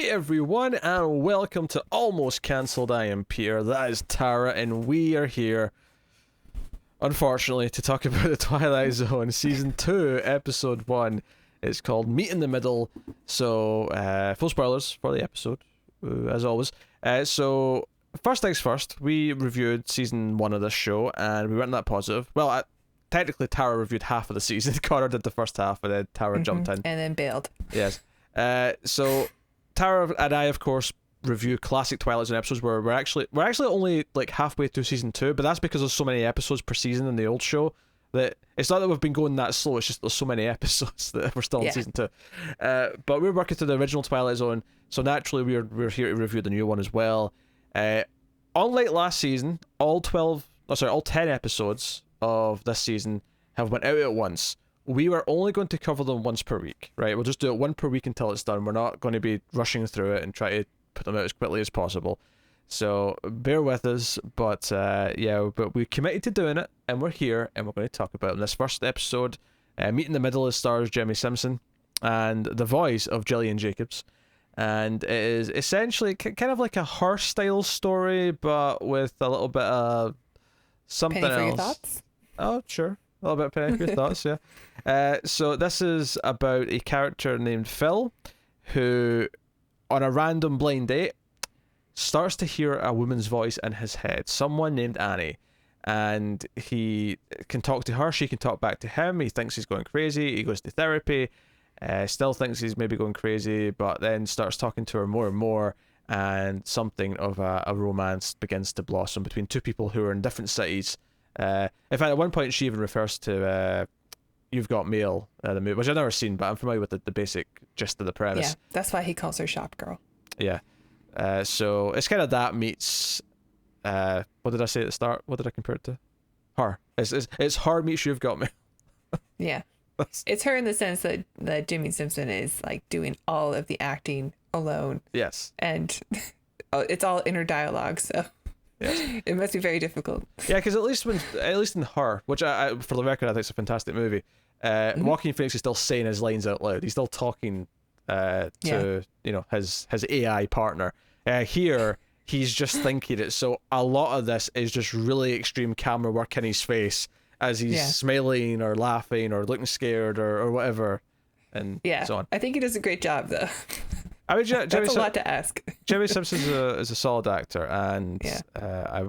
everyone, and welcome to Almost Cancelled. I am Pierre, that is Tara, and we are here, unfortunately, to talk about the Twilight Zone Season 2, Episode 1. It's called Meet in the Middle, so full spoilers for the episode, as always. So, first things first, we reviewed Season 1 of this show, and we weren't that positive. Well, technically, Tara reviewed half of the season. Connor did the first half, and then Tara jumped in. And then bailed. Yes. So Tara and I, of course, review classic Twilight Zone episodes where we're actually only like halfway through season 2, but that's because there's so many episodes per season in the old show that it's not that we've been going that slow, it's just there's so many episodes that we're still in season 2. But we're working through the original Twilight Zone, so naturally we're here to review the new one as well. Unlike last season, all 10 episodes of this season have went out at once. We were only going to cover them once per week, right? We'll just do it one per week until it's done. We're not going to be rushing through it and try to put them out as quickly as possible. So bear with us, but but we committed to doing it, and we're here, and we're going to talk about it. In this first episode, Meet in the Middle stars Jemmy Simpson and the voice of Gillian Jacobs. And it is essentially kind of like a horror-style story, but with a little bit of something Penny else. for your thoughts? Oh, sure. A little bit of penny for your thoughts, yeah. So this is about a character named Phil who, on a random blind date, starts to hear a woman's voice in his head, someone named Annie. And he can talk to her, she can talk back to him. He thinks he's going crazy, he goes to therapy, still thinks he's maybe going crazy, but then starts talking to her more and more, and something of a romance begins to blossom between two people who are in different cities. In fact, at one point she even refers to You've Got Mail, the movie, which I've never seen, but I'm familiar with the basic gist of the premise. Yeah, that's why he calls her Shop Girl. Yeah. So it's kind of that meets what did I say at the start? What did I compare it to? Her. It's her meets You've Got Mail. Yeah. It's her in the sense that Jimmy Simpson is like doing all of the acting alone. Yes. And it's all inner dialogue, so yes. It must be very difficult. Yeah, because at least in Her, which I for the record I think it's a fantastic movie, Joaquin Phoenix is still saying his lines out loud. He's still talking to his AI partner. Here he's just thinking it. So a lot of this is just really extreme camera work in his face as he's smiling or laughing or looking scared or whatever, and so on. I think he does a great job though. I mean, that's a lot to ask. Jimmy Simpson is a solid actor, and I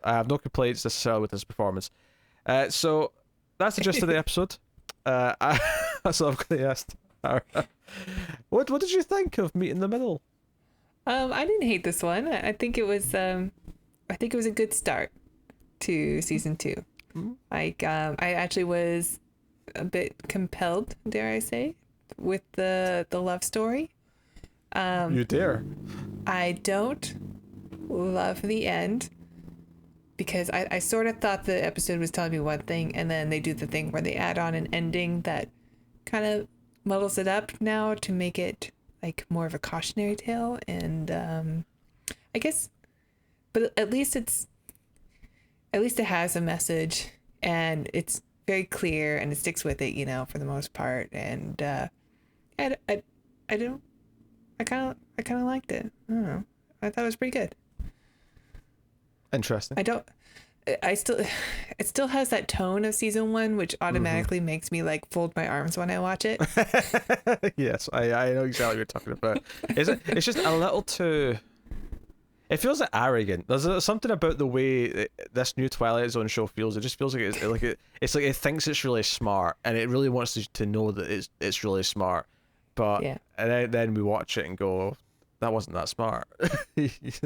have no complaints necessarily with his performance. So that's the gist of the episode. That's what I'm going to ask. What did you think of Meet in the Middle? I didn't hate this one. I think it was a good start to season 2. Mm-hmm. Like I actually was a bit compelled, dare I say, with the love story. You dare. I don't love the end because I sort of thought the episode was telling me one thing, and then they do the thing where they add on an ending that kind of muddles it up now to make it like more of a cautionary tale. And I guess, but at least it has a message, and it's very clear, and it sticks with it, for the most part. And I kind of liked it. I don't know. I thought it was pretty good. Interesting. It still has that tone of season 1, which automatically makes me like fold my arms when I watch it. Yes, I know exactly what you're talking about. It's just a little too. It feels like arrogant. There's something about the way this new Twilight Zone show feels. It just feels like it's like it thinks it's really smart, and it really wants to know that it's really smart. But and then we watch it and go, that wasn't that smart. It's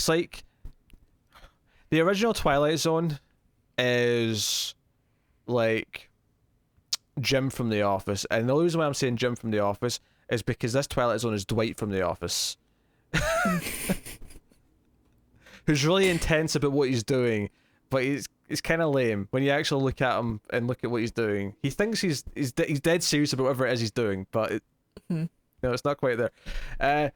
like the original Twilight Zone is like Jim from The Office, and the only reason why I'm saying Jim from The Office is because this Twilight Zone is Dwight from The Office, who's really intense about what he's doing, but he's kind of lame when you actually look at him and look at what he's doing. He thinks he's dead serious about whatever it is he's doing, but no, it's not quite there.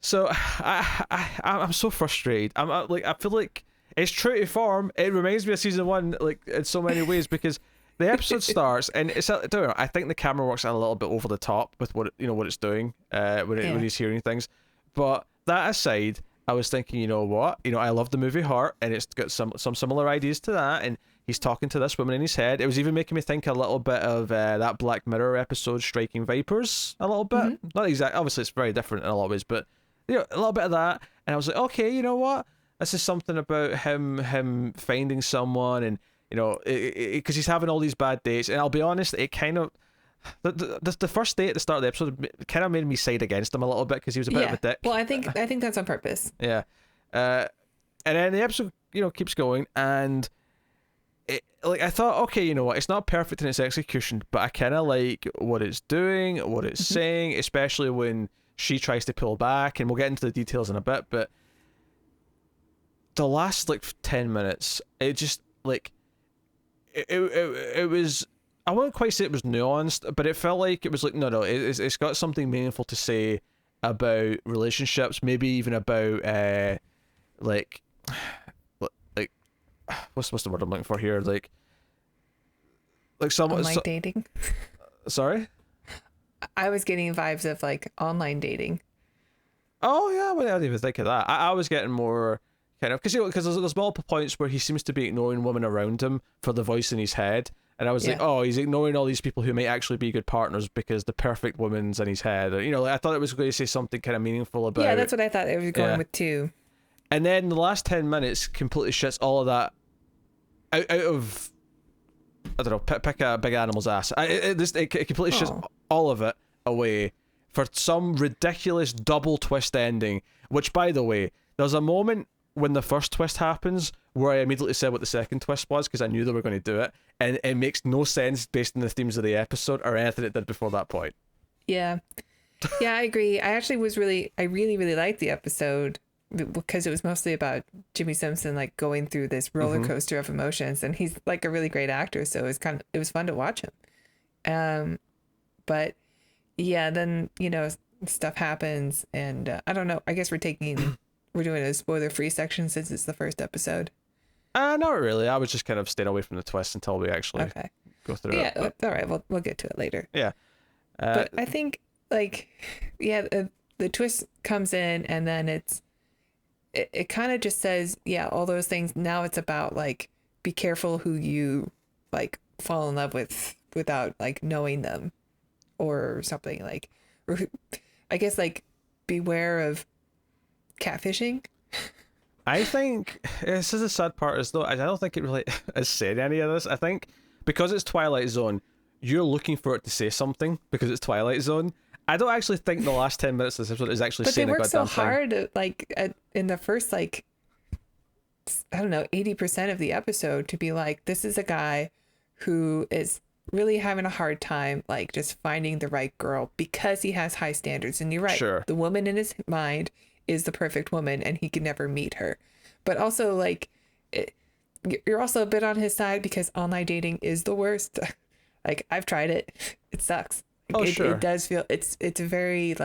So I'm so frustrated. I feel like it's true to form. It reminds me of season 1, like in so many ways, because the episode starts, and it's I don't know, I think the camera works a little bit over the top with what what it's doing when he's hearing things. But that aside, I was thinking, you know what, I love the movie Heart, and it's got some similar ideas to that, and he's talking to this woman in his head. It was even making me think a little bit of that Black Mirror episode, Striking Vipers, a little bit. Mm-hmm. Not exactly, obviously it's very different in a lot of ways, but a little bit of that. And I was like, okay, you know what, this is something about him finding someone, and because he's having all these bad dates. And I'll be honest, it kind of the first date at the start of the episode kind of made me side against him a little bit because he was a bit of a dick. Well, I think that's on purpose. Yeah. And then the episode keeps going, and I thought, okay, you know what, it's not perfect in its execution, but I kind of like what it's doing, what it's saying, especially when she tries to pull back, and we'll get into the details in a bit. But the last 10 minutes, it just it was, I wouldn't quite say it was nuanced, but it felt like it was no, it's got something meaningful to say about relationships, maybe even about what's the word I'm looking for here, like some online dating. Sorry, I was getting vibes of online dating. Oh yeah, well, I didn't even think of that. I was getting more kind of because there's multiple points where he seems to be ignoring women around him for the voice in his head, and I was like, oh, he's ignoring all these people who might actually be good partners because the perfect woman's in his head. I thought it was going to say something kind of meaningful about. Yeah, that's what I thought it was going with too. And then the last 10 minutes completely shits all of that out of, I don't know, pick a big animal's ass. It completely shits all of it away for some ridiculous double twist ending, which, by the way, there's a moment when the first twist happens where I immediately said what the second twist was because I knew they were going to do it, and it makes no sense based on the themes of the episode or anything it did before that point. Yeah, I agree. I really liked the episode because it was mostly about Jimmy Simpson going through this roller coaster of emotions, and he's a really great actor, so it was fun to watch him. But yeah, then stuff happens, and I don't know, I guess we're doing a spoiler-free section since it's the first episode. Not really. I was just kind of staying away from the twist until we actually go through it. Yeah, all right, we'll get to it later. Yeah. But I think the twist comes in, and then it kind of just says, all those things. Now it's about be careful who you fall in love with without knowing them, or something or I guess beware of catfishing. I think this is the sad part, is though I don't think it really has said any of this. I think because it's Twilight Zone, you're looking for it to say something because it's Twilight Zone. I don't actually think the last 10 minutes of this episode is actually saying a goddamn thing. But they work so hard, in the first, I don't know, 80% of the episode to be this is a guy who is really having a hard time, just finding the right girl because he has high standards. And you're right. Sure. The woman in his mind is the perfect woman, and he can never meet her. But also, you're also a bit on his side because online dating is the worst. I've tried it. It sucks. Sure. It does feel it's a very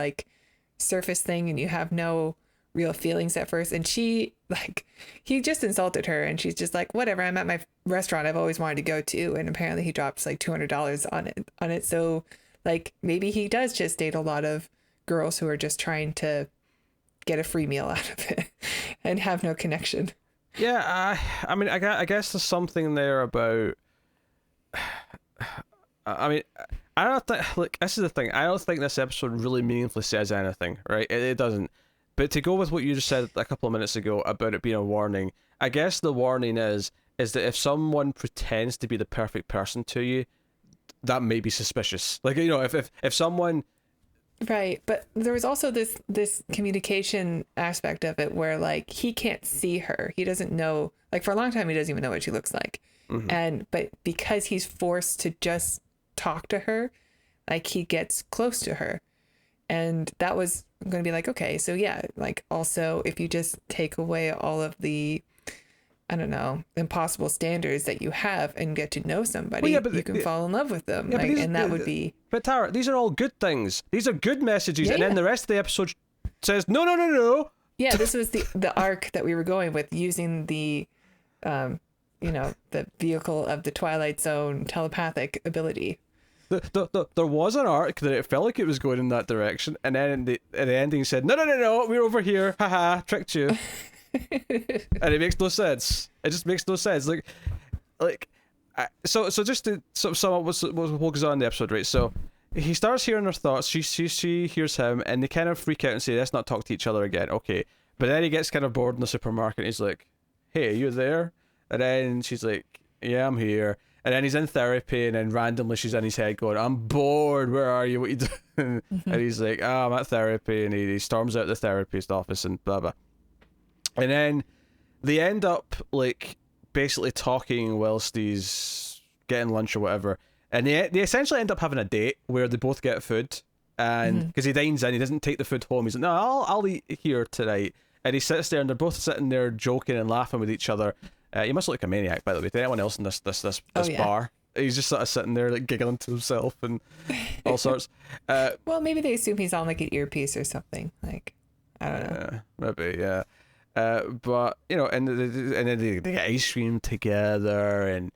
surface thing, and you have no real feelings at first. And he just insulted her, and she's just whatever, I'm at my restaurant I've always wanted to go to, and apparently he drops $200 on it. So maybe he does just date a lot of girls who are just trying to get a free meal out of it and have no connection. Yeah, I mean, I guess there's something there about. I mean, I don't think. This is the thing. I don't think this episode really meaningfully says anything, right? It doesn't. But to go with what you just said a couple of minutes ago about it being a warning, I guess the warning is that if someone pretends to be the perfect person to you, that may be suspicious. If someone. Right, but there was also this communication aspect of it where he can't see her. He doesn't know, for a long time he doesn't even know what she looks like. But because he's forced to just talk to her, he gets close to her. And that was going to be okay, so yeah, also if you just take away all of the, I don't know, impossible standards that you have and get to know somebody, you can fall in love with them. Yeah, and that would be... But Tara, these are all good things. These are good messages. And then the rest of the episode says, no. Yeah, this was the arc that we were going with, using the the vehicle of the Twilight Zone telepathic ability. There was an arc that it felt like it was going in that direction, and then at the ending said, no, we're over here, haha, tricked you. And it makes no sense. It just makes no sense. So just to sum up what goes on in the episode, right? So he starts hearing her thoughts. She hears him, and they kind of freak out and say, let's not talk to each other again. Okay. But then he gets kind of bored in the supermarket, and he's like, hey, are you there? And then she's like, yeah, I'm here. And then he's in therapy, and then randomly she's in his head going, I'm bored, where are you, what you doing? And he's like, I'm at therapy, and he storms out the therapist office and blah blah. And then they end up like basically talking whilst he's getting lunch or whatever, and they essentially end up having a date where they both get food, and because he dines in, he doesn't take the food home. He's like, no, I'll eat here tonight. And he sits there, and they're both sitting there joking and laughing with each other. He must look like a maniac, by the way, to anyone else in this bar. He's just sort of sitting there like giggling to himself and all sorts. Well, maybe they assume he's on like an earpiece or something. Like, I don't know. Maybe, yeah. But and then they get ice cream together, and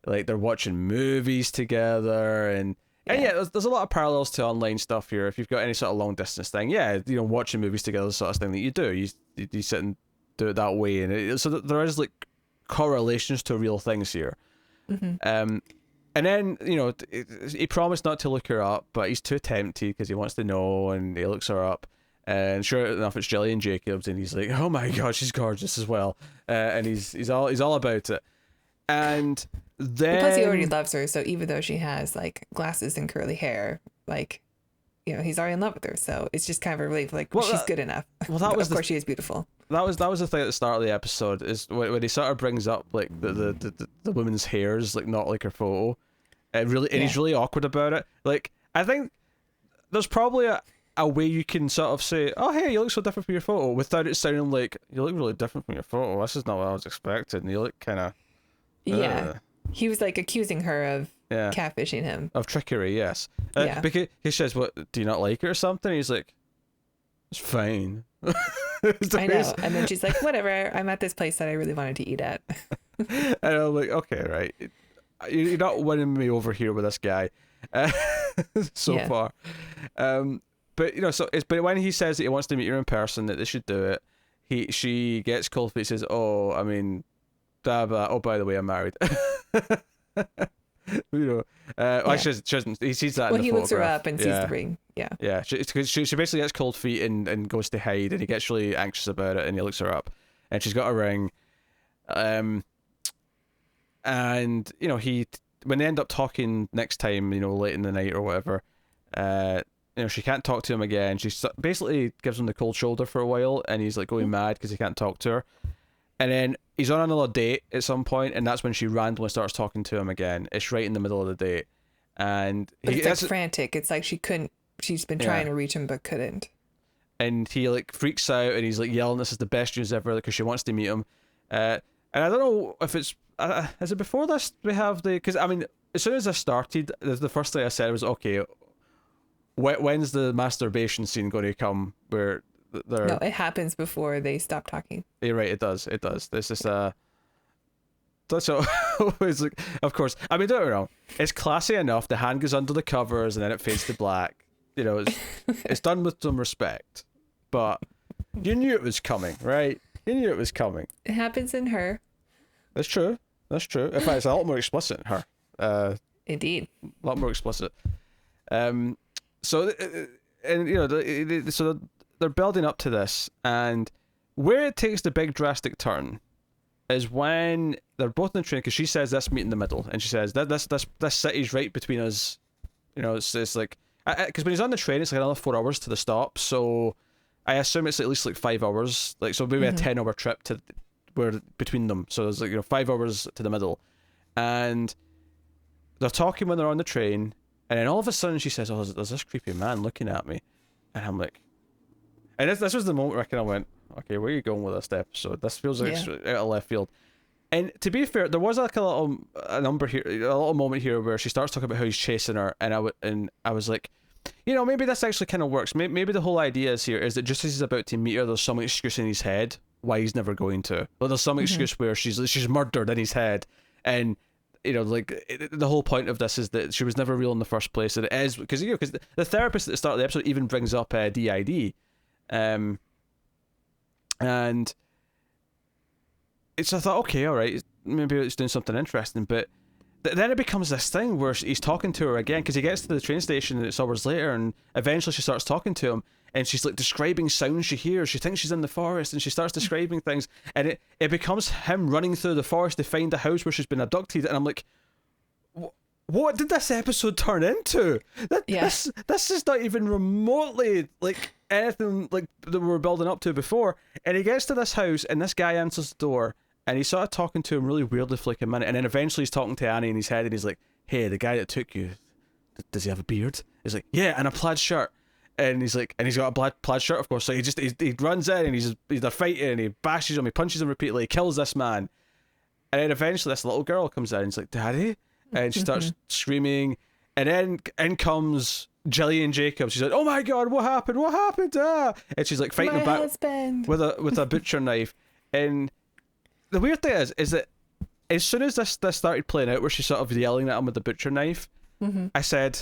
like they're watching movies together, and there's a lot of parallels to online stuff here. If you've got any sort of long distance thing, watching movies together is the sort of thing that you do. You sit and do it that way, and so there is like correlations to real things here. And then he promised not to look her up, but he's too tempted because he wants to know, and he looks her up. And sure enough, it's Gillian Jacobs, and he's like, "Oh my God, she's gorgeous as well." And he's all about it. And then plus, he already loves her, so even though she has like glasses and curly hair, like he's already in love with her. So it's just kind of a relief, like she's good enough. Well, that was of course she is beautiful. That was the thing at the start of the episode is when he sort of brings up like the woman's hair is like not like her photo, and he's really awkward about it. Like I think there's probably a way you can sort of say, oh hey, you look so different from your photo, without it sounding like you look really different from your photo. This is not what I was expecting. You look kind of He was like accusing her of catfishing him, of trickery. Yes, because he says, "What, do you not like it or something?" He's like, "It's fine." I know, and then she's like, "Whatever. I'm at this place that I really wanted to eat at." And I'm like, "Okay, right. You're not winning me over here with this guy so far." But but when he says that he wants to meet her in person, that they should do it, she gets cold feet. Says, "Oh, I mean, blah blah. Oh, by the way, I'm married." Actually, she doesn't. He sees that. Well, in the he photograph. looks her up and sees the ring. Yeah. She basically gets cold feet and goes to hide, and he gets really anxious about it, and he looks her up, and she's got a ring. And when they end up talking next time, late in the night or whatever, she can't talk to him again. She basically gives him the cold shoulder for a while, and he's like going mad because he can't talk to her. And then he's on another date at some point, and that's when she randomly starts talking to him again. It's right in the middle of the date, and it's like frantic. It's like she couldn't. She's been trying to reach him but couldn't. And he like freaks out, and he's like yelling, "This is the best news ever!" Because she wants to meet him. And I don't know if it's is it before this we have because I mean, as soon as I started, the first thing I said was, "Okay, when's the masturbation scene going to come?" Where no, it happens before they stop talking. You're right, it does. There's this that's so it's like, of course, I mean, don't get me wrong, it's classy enough. The hand goes under the covers and then it fades to black. It's done with some respect, but you knew it was coming, right? You knew it was coming. It happens in Her. That's true. In fact, it's a lot more explicit in Her. Indeed. A lot more explicit. So they're building up to this, and where it takes the big drastic turn is when they're both in the train, because she says, let's meet in the middle, and she says that this city's right between us. It's like, because when he's on the train, it's like another 4 hours to the stop, so I assume it's at least like 5 hours, like, so maybe a 10-hour trip to where between them, so it's like 5 hours to the middle, and they're talking when they're on the train, and then all of a sudden she says, "Oh, there's this creepy man looking at me," and I'm like, and this was the moment where I kind of went, okay, where are you going with this episode? This feels like out of left field. And to be fair, there was like a little moment here where she starts talking about how he's chasing her, and I was like, maybe this actually kind of works. Maybe the whole idea is that just as he's about to meet her, there's some excuse in his head why he's never going to. Like, there's some excuse where she's murdered in his head, and the whole point of this is that she was never real in the first place, and it is because the therapist at the start of the episode even brings up DID, and it's, I thought, okay, all right, maybe it's doing something interesting, but then it becomes this thing where he's talking to her again, because he gets to the train station and it's hours later, and eventually she starts talking to him, and she's like describing sounds she hears. She thinks she's in the forest, and she starts describing things, and it becomes him running through the forest to find the house where she's been abducted, and I'm like, what did this episode turn into? This is not even remotely like anything like that we were building up to before. And he gets to this house, and this guy answers the door, and he's sort of talking to him really weirdly for like a minute, and then eventually he's talking to Annie in his head, and he's like, hey, the guy that took you, does he have a beard? He's like, yeah, and a plaid shirt. And he's like, and he's got a plaid shirt, of course. So he runs in, and they're fighting, and he bashes him, he punches him repeatedly, he kills this man. And then eventually this little girl comes in, and he's like, Daddy? And she starts screaming, and then in comes Gillian Jacobs. She's like, oh my god, what happened? What happened? Ah! And she's like fighting him back with a butcher knife. And the weird thing is that as soon as this started playing out, where she's sort of yelling at him with the butcher knife, I said,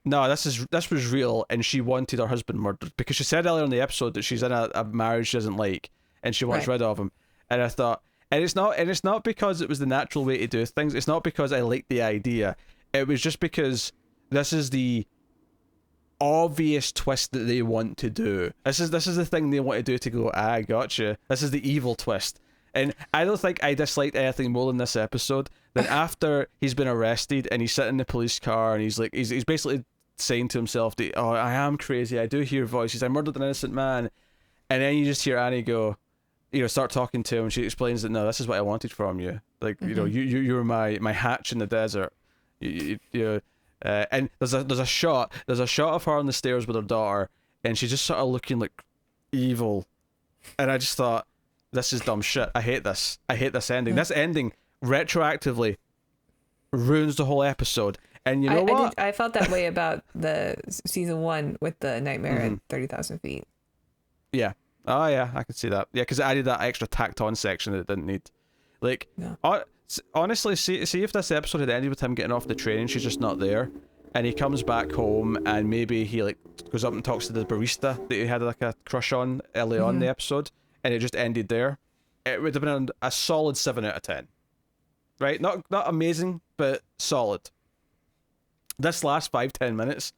no, this was real, and she wanted her husband murdered, because she said earlier in the episode that she's in a marriage she doesn't like, and she wants rid of him. And I thought, and it's not because it was the natural way to do things. It's not because I liked the idea. It was just because this is the obvious twist that they want to do. This is the thing they want to do to go, I gotcha. This is the evil twist. And I don't think I disliked anything more than this episode than after he's been arrested and he's sitting in the police car, and he's like, he's basically saying to himself, oh, I am crazy. I do hear voices. I murdered an innocent man. And then you just hear Annie go, start talking to him, and she explains that, no, this is what I wanted from you. Like, you were my hatch in the desert. And there's a shot of her on the stairs with her daughter, and she's just sort of looking like evil. And I just thought, this is dumb shit. I hate this ending. This ending retroactively ruins the whole episode. And you know what? I felt that way about the season 1 with the Nightmare at 30,000 feet. Yeah. Oh yeah, I can see that. Yeah, because I added that extra tacked on section that it didn't need. Like, honestly, see if this episode had ended with him getting off the train and she's just not there, and he comes back home and maybe he like goes up and talks to the barista that he had like a crush on early on in the episode, and it just ended there, it would have been a solid 7 out of 10. Right? Not amazing, but solid. This last 5-10 minutes,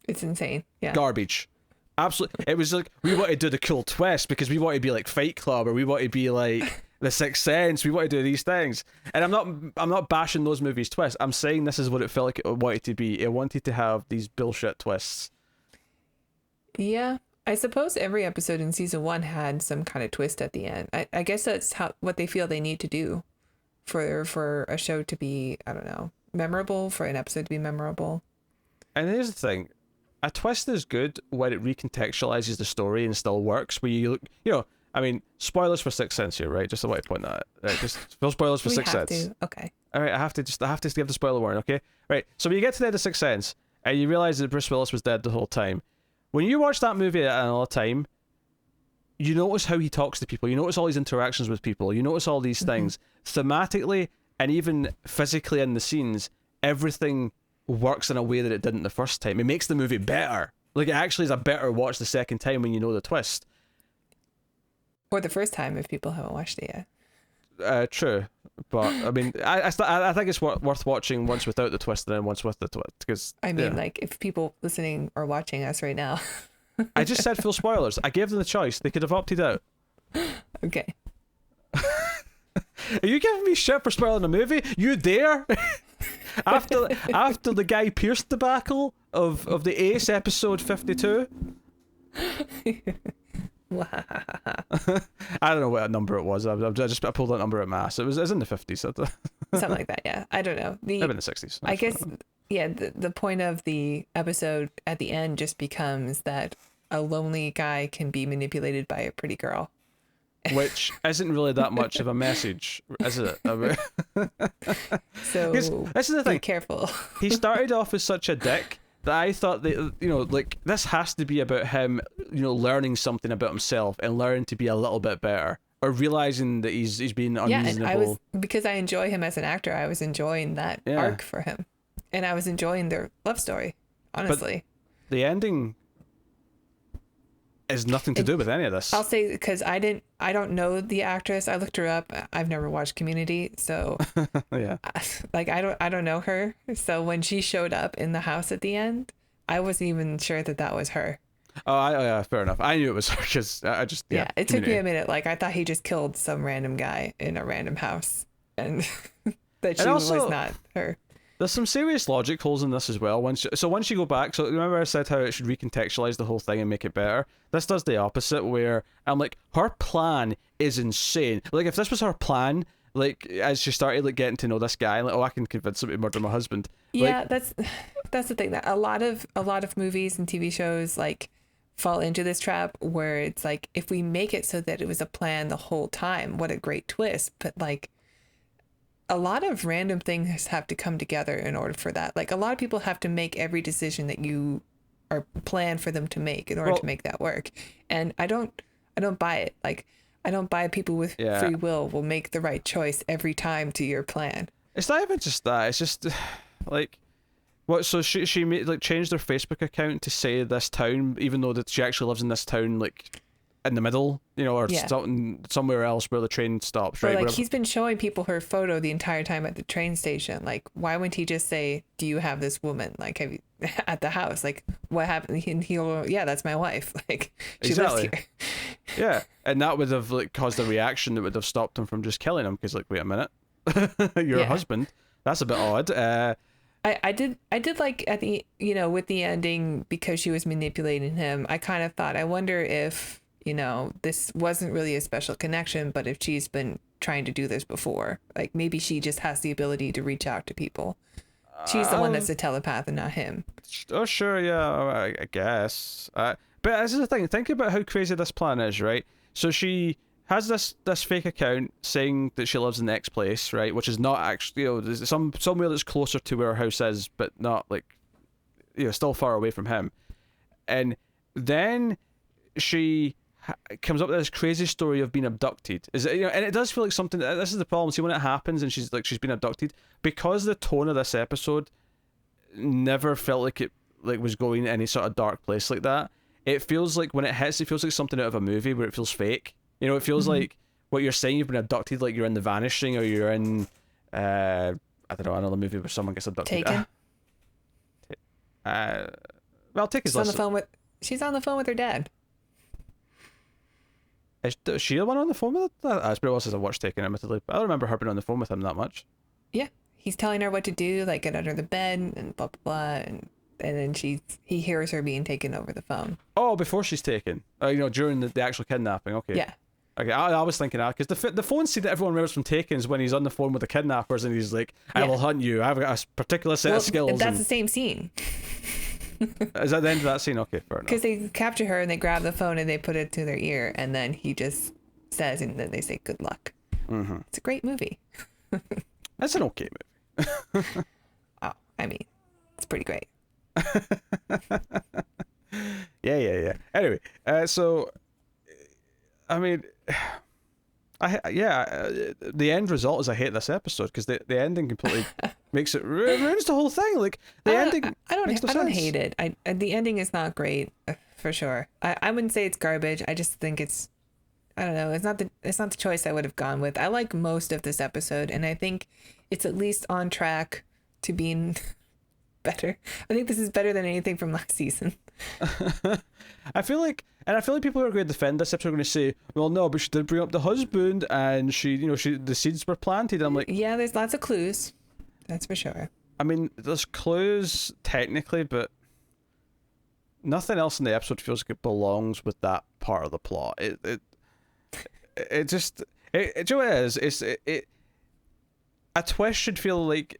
it's insane. Yeah. Garbage. Absolutely. It was like, we want to do the cool twist because we want to be like Fight Club, or we want to be like The Sixth Sense. We want to do these things. And I'm not bashing those movies' twists. I'm saying this is what it felt like it wanted to be. It wanted to have these bullshit twists. Yeah. I suppose every episode in season 1 had some kind of twist at the end. I guess that's what they feel they need to do for a show to be, I don't know, memorable, for an episode to be memorable. And here's the thing. A twist is good when it recontextualizes the story and still works. Where you look, I mean, spoilers for Sixth Sense here, right? Just a way to point that out. Right? Just no spoilers for Sixth Sense. Okay. All right, I have to give the spoiler warning, okay? Right. So when you get to the end of Sixth Sense and you realize that Bruce Willis was dead the whole time, when you watch that movie at another time, you notice how he talks to people. You notice all his interactions with people. You notice all these things thematically and even physically in the scenes. Everything works in a way that it didn't the first time. It makes the movie better. Like, it actually is a better watch the second time when you know the twist. Or the first time if people haven't watched it yet. True. But, I mean, I think it's worth watching once without the twist and then once with the twist. Because, I mean, like, if people listening or watching us right now. I just said full spoilers. I gave them the choice. They could have opted out. Okay. Are you giving me shit for spoiling a movie? You dare? After the Guy Pearce debacle of the Ace episode 52? Wow. I don't know what number it was. I pulled that number at mass. It was in the 50s. Something like that, yeah. I don't know. Maybe in the 60s. I guess, yeah, the point of the episode at the end just becomes that a lonely guy can be manipulated by a pretty girl. Which isn't really that much of a message, is it? So this is the thing. be careful. He started off as such a dick that I thought that, like, this has to be about him, learning something about himself and learning to be a little bit better, or realizing that he's being unreasonable. Yeah, and because I enjoy him as an actor, I was enjoying that arc for him, and I was enjoying their love story, honestly. But the ending has nothing to do with any of this. I'll say, because I don't know the actress. I looked her up. I've never watched Community, so yeah, like I don't know her. So when she showed up in the house at the end, I wasn't even sure that was her. Oh, yeah, fair enough. I knew it was her because I just it took me a minute. Like, I thought he just killed some random guy in a random house, and that she was not her. There's some serious logic holes in this as well. Once you go back, so remember I said how it should recontextualize the whole thing and make it better? This does the opposite, where I'm like, her plan is insane. Like, if this was her plan, like, as she started, like, getting to know this guy, like, oh, I can convince him to murder my husband. Yeah, like, that's the thing, that a lot of movies and TV shows, like, fall into this trap where it's like, if we make it so that it was a plan the whole time, what a great twist. But, like, a lot of random things have to come together in order for that. Like, a lot of people have to make every decision that you are planned for them to make in order to make that work. And I don't buy it. Like, I don't buy people with free will make the right choice every time to your plan. It's not even just that. It's just like, what? So she made, like, changed her Facebook account to say this town, even though that she actually lives in this town, like, in the middle, or somewhere else where the train stops, right? Or, like, he's been showing people her photo the entire time at the train station. Like, why wouldn't he just say, "Do you have this woman? Like, have you at the house? Like, what happened?" And he'll, "Yeah, that's my wife. Like, she lives here." Yeah, and that would have, like, caused a reaction that would have stopped him from just killing him. Because, like, wait a minute, your husband. That's a bit odd. I did like at the with the ending, because she was manipulating him. I kind of thought, I wonder if this wasn't really a special connection, but if she's been trying to do this before, like, maybe she just has the ability to reach out to people. She's the one that's a telepath and not him. Oh, sure, yeah, I guess. But this is the thing. Think about how crazy this plan is, right? So she has this fake account saying that she lives in the next place, right? Which is not actually, there's somewhere that's closer to where her house is, but not, like, still far away from him. And then she comes up with this crazy story of being abducted. And it does feel like something. This is the problem. See, when it happens and she's been abducted, because the tone of this episode never felt like it, like, was going any sort of dark place like that. It feels like when it hits, it feels like something out of a movie where it feels fake. It feels like what you're saying, you've been abducted, like you're in The Vanishing, or you're in I don't know, another movie where someone gets abducted. Taken. Well, Taken's less. She's on the phone with her dad. Is she the one on the phone with it? It's been a while since I watched Taken, admittedly, but I don't remember her being on the phone with him that much. Yeah, he's telling her what to do, like, get under the bed and blah blah blah, and then he hears her being taken over the phone. Oh, before she's taken, during the actual kidnapping. Okay. Yeah. Okay, I was thinking that because the phone scene that everyone remembers from Taken is when he's on the phone with the kidnappers and he's like, "I will hunt you. I've got a particular set of skills." That's the same scene. Is that the end of that scene? Okay, fair enough. Because they capture her and they grab the phone and they put it to their ear, and then he just says, and then they say, "Good luck." Mm-hmm. It's a great movie. That's an okay movie. Oh, I mean, it's pretty great. Yeah. Anyway, so, I mean, the end result is I hate this episode because the ending completely makes it ruins the whole thing. Like, the ending. I don't hate it. The ending is not great, for sure. I wouldn't say it's garbage. I just think it's, I don't know. It's not the choice I would have gone with. I like most of this episode, and I think it's at least on track to being better. I think this is better than anything from last season. I feel like people who are going to defend this episode are going to say, well, no, but she did bring up the husband, and the seeds were planted. I'm like, yeah, there's lots of clues. That's for sure. I mean, there's clues technically, but nothing else in the episode feels like it belongs with that part of the plot. It just, do you know what it is? A twist should feel like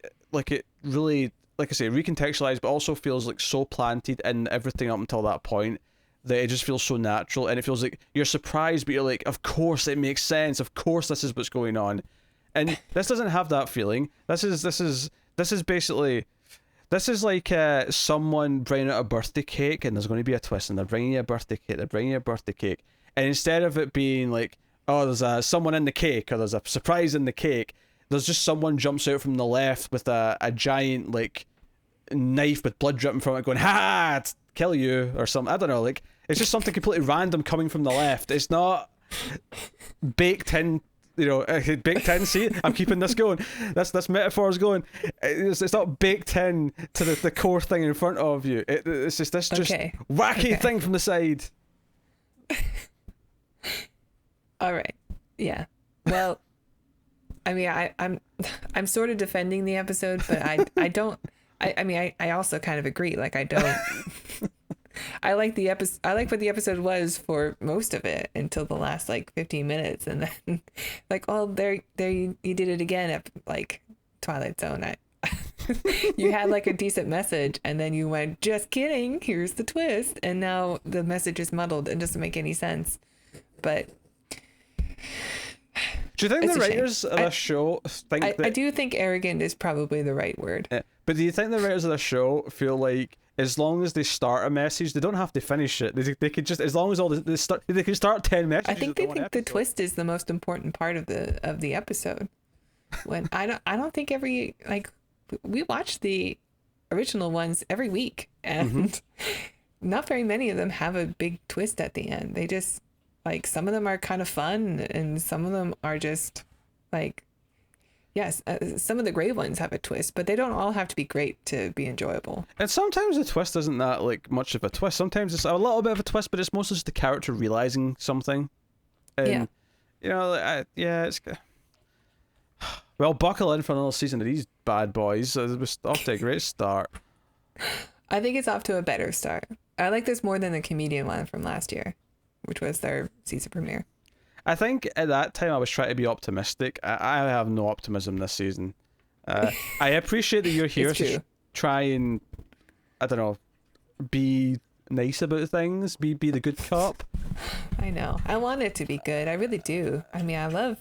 it really, like I say, recontextualized, but also feels like so planted in everything up until that point that it just feels so natural, and it feels like you're surprised, but you're like, of course it makes sense. Of course this is what's going on, and this doesn't have that feeling. This is basically, This is like someone bringing out a birthday cake, and there's going to be a twist, and they're bringing you a birthday cake. They're bringing you a birthday cake, and instead of it being like, oh, there's someone in the cake, or there's a surprise in the cake, there's just someone jumps out from the left with a giant like knife with blood dripping from it, going, ha, kill you, or something. I don't know. Like, it's just something completely random coming from the left. It's not baked in. You know, baked in. See, I'm keeping this going. This metaphor's going. It's not baked in to the core thing in front of you. It's just this wacky thing from the side. All right. Yeah. Well, I mean, I'm sort of defending the episode, but I don't. I mean, I also kind of agree. Like, I don't. I like the episode. I like what the episode was for most of it until the last like 15 minutes, and then like, oh, there you did it again at like Twilight Zone. You had like a decent message, and then you went, just kidding, here's the twist, and now the message is muddled and doesn't make any sense. But do you think the writers of this show think I do think arrogant is probably the right word. Yeah. But do you think the writers of the show feel like as long as they start a message, they don't have to finish it? They could just, as long as they can start 10 messages. I think they think the twist is the most important part of the episode. When I don't think we watch the original ones every week, and not very many of them have a big twist at the end. They just, like, some of them are kind of fun, and some of them are just like, yes, some of the great ones have a twist, but they don't all have to be great to be enjoyable. And sometimes the twist isn't that like much of a twist. Sometimes it's a little bit of a twist, but it's mostly just the character realizing something. And, you know, it's. Well, buckle in for another season of these bad boys. It was off to a great start. I think it's off to a better start. I like this more than the comedian one from last year, which was their season premiere. I think at that time I was trying to be optimistic. I have no optimism this season. I appreciate that you're here to try and, I don't know, be nice about things, be the good cop. I know. I want it to be good. I really do. I mean, I love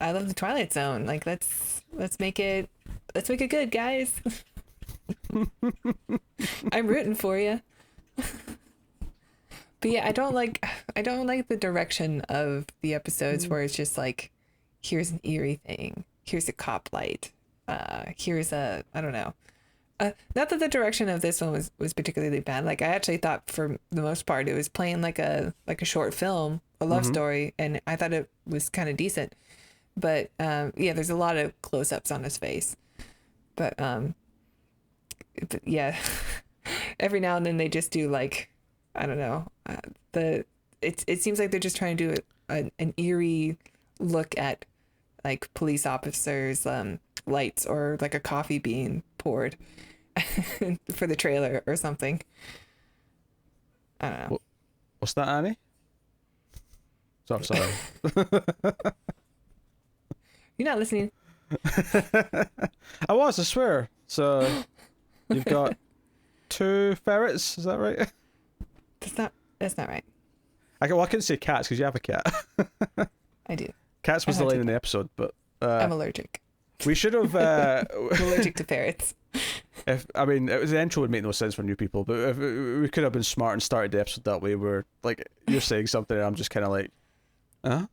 the Twilight Zone. Like, let's make it good, guys. I'm rooting for you. But yeah, I don't like the direction of the episodes where it's just like, here's an eerie thing, here's a cop light, here's I don't know. Not that the direction of this one was particularly bad. Like, I actually thought for the most part it was playing like a short film, a love story, and I thought it was kind of decent. But yeah, there's a lot of close-ups on his face. But yeah, every now and then they just do like, I don't know. It seems like they're just trying to do an eerie look at like police officers' lights, or like a coffee being poured for the trailer or something. I don't know. What's that, Annie? Sorry. You're not listening. I swear. So you've got 2 ferrets, is that right? That's not right. I couldn't say cats because you have a cat. I do. Cats was the line in the episode, but I'm allergic. We should have. I'm allergic to ferrets. The intro would make no sense for new people, but if we could have been smart and started the episode that way, where like you're saying something, and I'm just kind of like, yeah.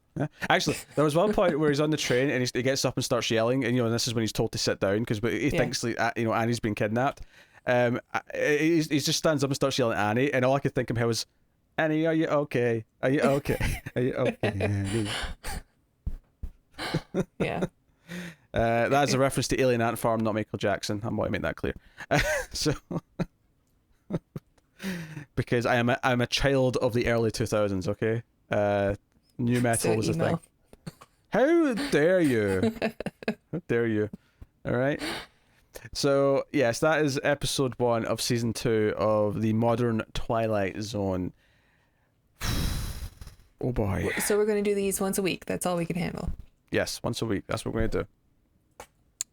Actually, there was one point where he's on the train and he gets up and starts yelling, and this is when he's told to sit down because he thinks like Annie's been kidnapped. He just stands up and starts yelling at Annie, and all I could think of him was, Annie, are you okay? Are you okay? Are you okay? Yeah. That is a reference to Alien Ant Farm, not Michael Jackson. I want to make that clear. So, because I'm a child of the early 2000s. Okay, new metal was a thing. How dare you? How dare you? All right. So yes, that is episode 1 of season 2 of the modern Twilight Zone. Oh boy. So we're going to do these once a week. That's all we can handle. Yes, once a week. That's what we're going to do.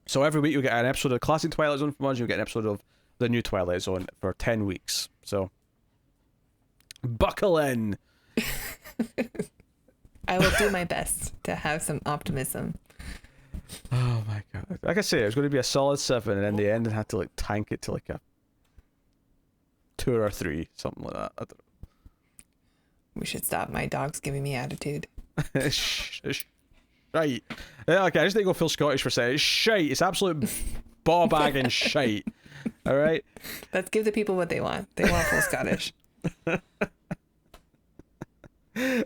So every week you get an episode of the classic Twilight Zone from us, you get an episode of the new Twilight Zone for 10 weeks. So buckle in. I will do my best to have some optimism. Oh my god. Like I say, it was going to be a solid 7, and in the end, I had to like tank it to like a 2 or 3, something like that. I don't We should stop. My dog's giving me attitude. know. Right. Yeah, okay, I just need to go full Scottish for a second. It's shite. It's absolute ball bagging shite. All right. Let's give the people what they want. They want full Scottish.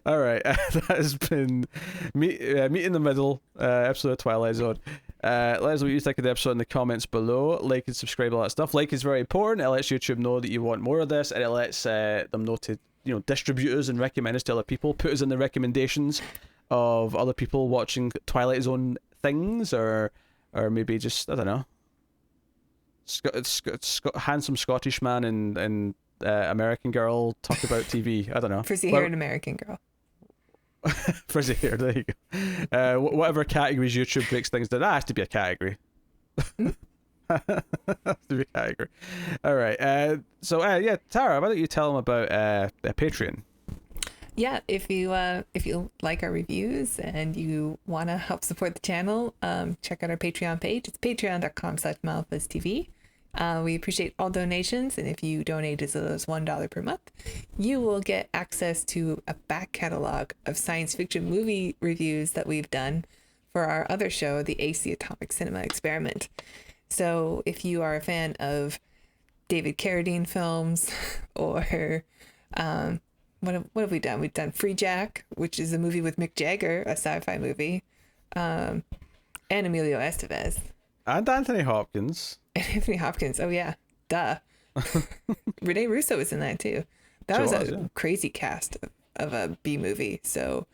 All right. That has been Meet in the Middle, episode of Twilight Zone. Let us know what you think of the episode in the comments below. Like and subscribe, all that stuff. Like is very important. It lets YouTube know that you want more of this, and it lets them know to distribute us and recommend us to other people. Put us in the recommendations of other people watching Twilight Zone things, or maybe just, I don't know, handsome Scottish man and American girl talk about TV. I don't know. Frizzy haired American girl. Frizzy hair, there you go. Whatever categories YouTube breaks things down, that has to be a category. Has to be a category. All right. So yeah, Tara, why don't you tell them about Patreon? Yeah, if you like our reviews and you want to help support the channel, check out our Patreon page. It's patreon.com/MilePlusTV. We appreciate all donations, and if you donate as little as $1 per month, you will get access to a back catalog of science fiction movie reviews that we've done for our other show, the AC Atomic Cinema Experiment. So if you are a fan of David Carradine films, or what have we done? We've done Free Jack, which is a movie with Mick Jagger, a sci-fi movie, and Emilio Estevez. And Anthony Hopkins. And Anthony Hopkins. Oh, yeah. Duh. Renee Russo was in that, too. That was a crazy cast of a B movie. So,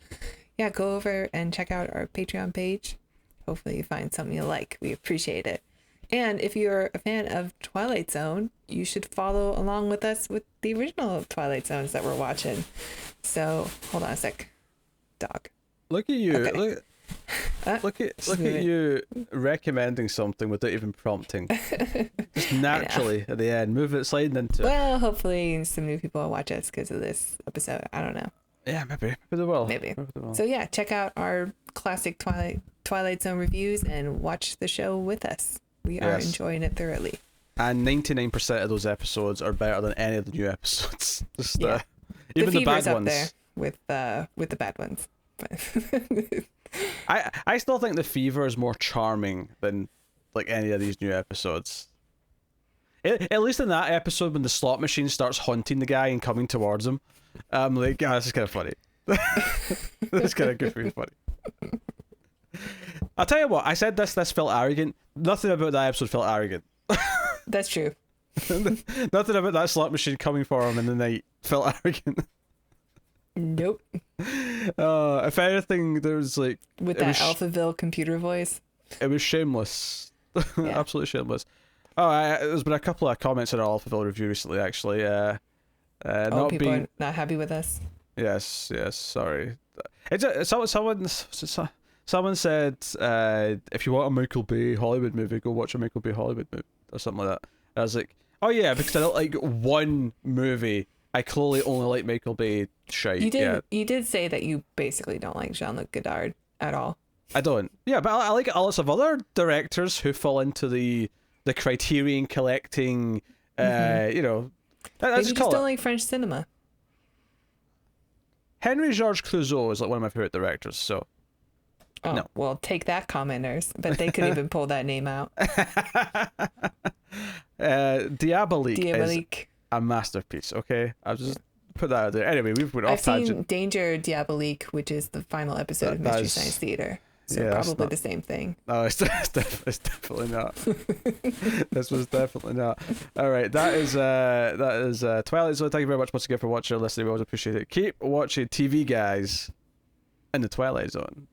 yeah, go over and check out our Patreon page. Hopefully you find something you like. We appreciate it. And if you're a fan of Twilight Zone, you should follow along with us with the original Twilight Zones that we're watching. So, hold on a sec. Dog. Look at you. Okay. Look at you recommending something without even prompting. Just naturally at the end, move it, sliding into it. Well, hopefully some new people will watch us because of this episode. I don't know. Yeah, maybe they will. Maybe. So yeah, check out our classic Twilight Zone reviews and watch the show with us. We are enjoying it thoroughly. And 99% of those episodes are better than any of the new episodes. Just even the bad ones. up there with the bad ones. I still think the fever is more charming than like any of these new episodes. At least in that episode when the slot machine starts hunting the guy and coming towards him, I'm like, yeah, this is kind of funny. This is kind of goofy and funny. I'll tell you what, I said this felt arrogant. Nothing about that episode felt arrogant. That's true. Nothing about that slot machine coming for him in the night felt arrogant. Nope. If anything, there's like with that Alphaville computer voice. It was shameless. Yeah. Absolutely shameless. There's been a couple of comments in our Alphaville review recently, actually. People are not happy with us. Yes. Sorry. Someone said, if you want a Michael Bay Hollywood movie, go watch a Michael Bay Hollywood movie or something like that. I was like, oh yeah, because I don't like one movie. I clearly only like Michael Bay shite. You did say that you basically don't like Jean-Luc Godard at all. I don't. Yeah, but I like lots of other directors who fall into the Criterion collecting. Maybe you just don't like French cinema. Henry Georges Clouzot is like one of my favorite directors. So. Oh, no. Well, take that, commenters. But they couldn't even pull that name out. Diabolique. A masterpiece, okay? I'll just put that out there. Anyway, we've went off tangent. I've seen Danger Diabolique, which is the final episode of Mystery Science Theater. So probably the same thing. No, it's definitely not. This was definitely not. All right, that is Twilight Zone. Thank you very much once again for watching or listening. We always appreciate it. Keep watching TV, guys, in the Twilight Zone.